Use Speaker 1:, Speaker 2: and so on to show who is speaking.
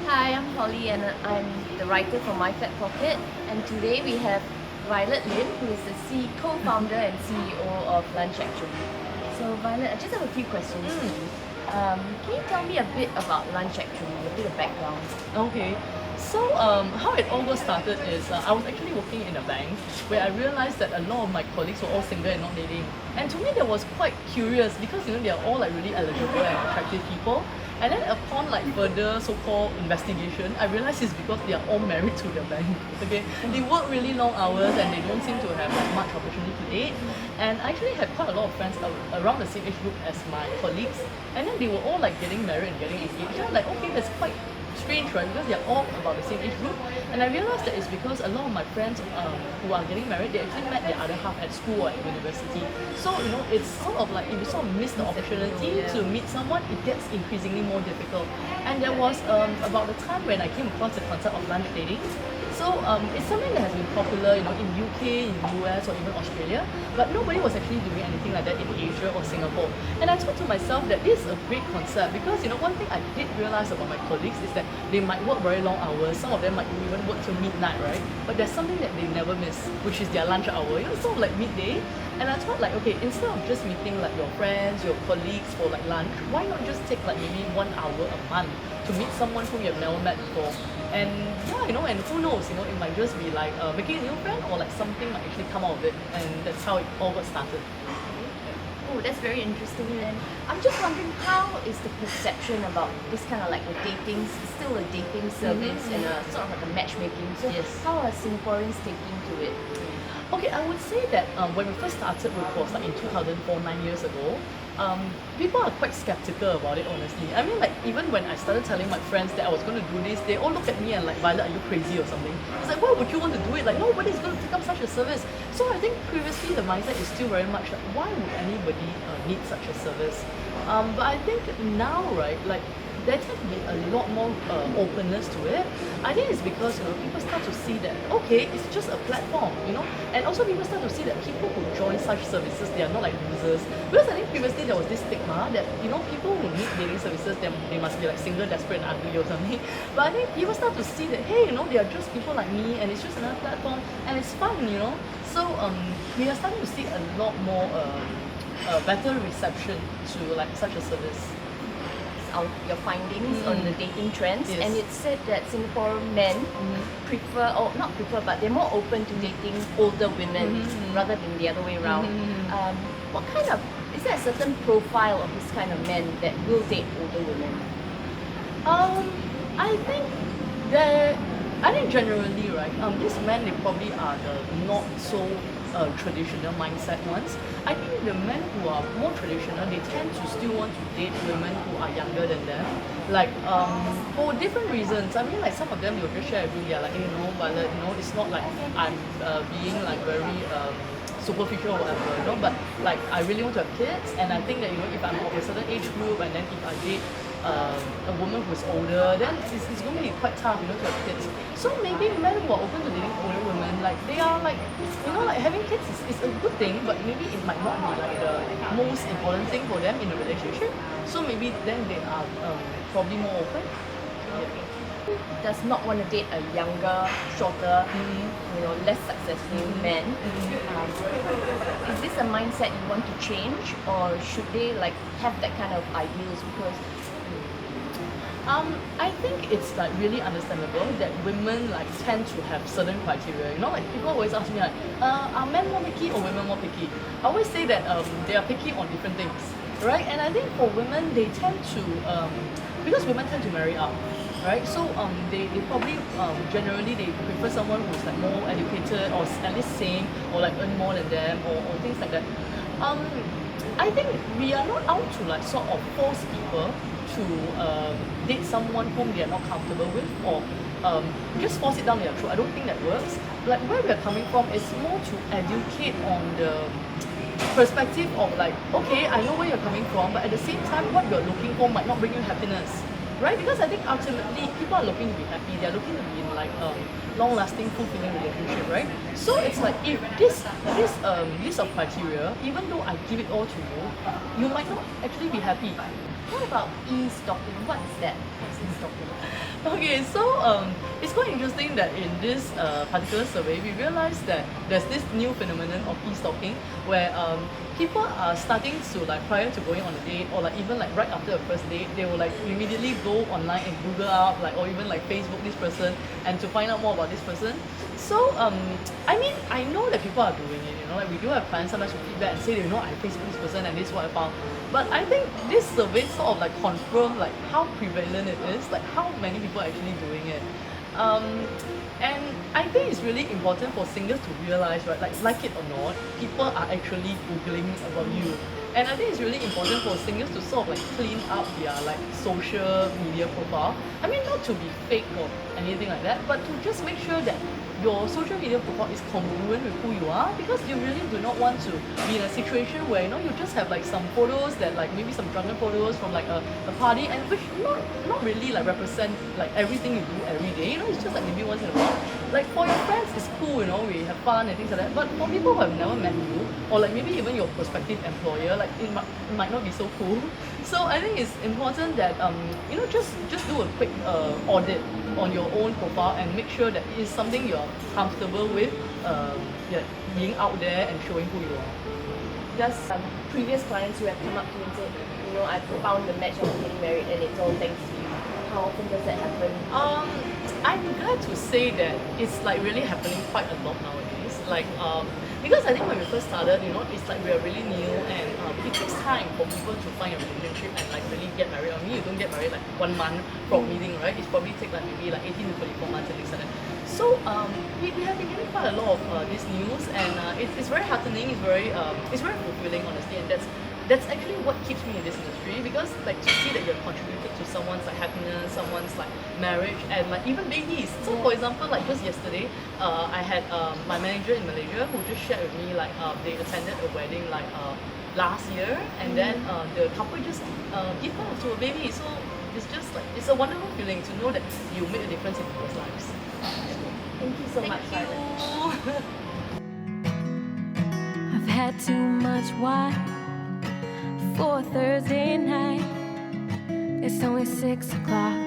Speaker 1: Hi, I'm Holly and I'm the writer for My Fat Pocket, and today we have Violet Lim, who is the co-founder and CEO of Lunch Actually. So Violet, I just have a few questions for you. Can you tell me a bit about Lunch Actually, a bit of background?
Speaker 2: Okay. So how it all got started is I was actually working in a bank where I realized that a lot of my colleagues were all single and not dating. And to me that was quite curious because they are all like really eligible and attractive people. And then upon like further so-called investigation, I realized it's because they are all married to the bank. Okay, they work really long hours and they don't seem to have like, much opportunity to date. And I actually had quite a lot of friends around the same age group as my colleagues, and then they were all like getting married and getting engaged. I'm like, okay, that's quite strange, right? Because they're all about the same age group. And I realized that it's because a lot of my friends who are getting married, they actually met their other half at school or at university. So, it's sort of like if you sort of miss the opportunity to meet someone, it gets increasingly more difficult. And there was about the time when I came across the concept of lunch dating. So it's something that has been popular, in UK, in US, or even Australia, but nobody was actually doing anything like that in Asia or Singapore. And I thought to myself that this is a great concept because one thing I did realize about my colleagues is that they might work very long hours. Some of them might even work till midnight, right? But there's something that they never miss, which is their lunch hour. Sort of like midday. And I thought like, okay, instead of just meeting like your friends, your colleagues for like lunch, why not just take like maybe 1 hour a month to meet someone whom you have never met before? And yeah, and who knows, it might just be like making a new friend or like something might actually come out of it. And that's how it all got started.
Speaker 1: Oh, that's very interesting. And I'm just wondering, how is the perception about this kind of like a dating, still a dating service and a sort of like a matchmaking? So
Speaker 2: Yes.
Speaker 1: how are Singaporeans taking to it?
Speaker 2: Okay, I would say that when we first started, which was like in 2004, 9 years ago, people are quite skeptical about it, honestly. I mean, like, even when I started telling my friends that I was going to do this, they all look at me and like, Violet, are you crazy or something? It's like, why would you want to do it? Like, nobody's going to take up such a service. So I think previously the mindset is still very much like, why would anybody need such a service? But I think now, right, like, there tend to be a lot more openness to it. I think it's because people start to see that okay, it's just a platform, and also people start to see that people who join such services, they are not like losers. Because I think previously there was this stigma that people who need dating services, they must be like single, desperate, and ugly or something. But I think people start to see that hey, they are just people like me, and it's just another platform, and it's fun. So we are starting to see a lot more better reception to like such a service.
Speaker 1: Your findings on the dating trends,
Speaker 2: Yes.
Speaker 1: and it said that Singaporean men prefer, or not prefer, but they're more open to dating older women rather than the other way around. What kind of, is there a certain profile of this kind of men that will date older women?
Speaker 2: I think that I think generally, right, these men, they probably are the not so traditional mindset ones. I think the men who are more traditional, they tend to still want to date women who are younger than them. Like for different reasons. I mean, like some of them will just share with you, they're like, but it's not like I'm being like very superficial or whatever, but like I really want to have kids, and I think that if I'm of a certain age group and then if I date a woman who's older, then it's going to be quite tough, to have kids. So maybe men who are open to dating older women, like they are like, like having kids is a good thing, but maybe it might not be like the most important thing for them in a relationship. So maybe then they are probably more open.
Speaker 1: Does not want to date a younger, shorter, less successful man. Is this a mindset you want to change, or should they like have that kind of ideals? Because
Speaker 2: I think it's like really understandable that women like tend to have certain criteria. Like people always ask me like, are men more picky or women more picky? I always say that they are picky on different things, right? And I think for women, they tend to because women tend to marry up, right? So they probably generally they prefer someone who's like more educated or at least sane or like earn more than them or things like that. I think we are not out to like sort of force people to date someone whom they are not comfortable with or just force it down their throat. I don't think that works. Like where we're coming from is more to educate on the perspective of like, okay, I know where you're coming from, but at the same time, what you're looking for might not bring you happiness, right? Because I think ultimately people are looking to be happy. They're looking to be in like long-lasting, fulfilling relationship, right? So it's like if this list of criteria, even though I give it all to you, you might not actually be happy.
Speaker 1: what about e-stalking? What is that? What's e-stalking?
Speaker 2: Okay, so it's quite interesting that in this particular survey, we realized that there's this new phenomenon of e-stalking where people are starting to like prior to going on a date or like even like right after the first date, they will like immediately go online and Google up like or even like Facebook this person and to find out more about this person. So I mean I know that people are doing it, you know, like we do have clients sometimes who feedback and say they know I Facebook this person and this is what I found. But I think this survey sort of like confirm like how prevalent it is, like how many people are actually doing it. Um, and I think it's really important for singles to realize, right, like it or not, people are actually Googling about you. And I think it's really important for singles to sort of like clean up their like social media profile. I mean, not to be fake or anything like that, but to just make sure that your social media profile is congruent with who you are, because you really do not want to be in a situation where you know you just have like some photos that like maybe some drunken photos from like a party and which not really like represent like everything you do every day, you know, it's just like maybe once in a while. Like for your friends it's cool, you know, we have fun and things like that, but for people who have never met you or like maybe even your prospective employer, like it might not be so cool. So I think it's important that you know, just do a quick audit on your own profile and make sure that it is something you're comfortable with, yeah, being out there and showing who you are.
Speaker 1: Just previous clients who have come up to you and said, you know, I found the match and I'm getting married and it's all thanks to you. How often does that happen?
Speaker 2: I'm glad to say that it's like really happening quite a lot nowadays. Like because I think when we first started, you know, it's like we are really new and it takes time for people to find a relationship and like really get married. I mean, you don't get married like 1 month from meeting, right? It's probably take like maybe like 18 to 24 months and things like that. So we have been getting quite a lot of this news and it's very heartening. It's very fulfilling, honestly, and that's actually what keeps me in this industry, because like to see that you're contributed to someone's like happiness, someone's like marriage and like even babies. So for example, like just yesterday, I had my manager in Malaysia who just shared with me like they attended a wedding like last year and then the couple just give birth to a baby. So it's just like it's a wonderful feeling to know that you make a difference in people's lives.
Speaker 1: Thank you so
Speaker 2: Thank
Speaker 1: much, Violet.
Speaker 2: you.
Speaker 3: I've had too much wine for Thursday night. It's only 6 o'clock.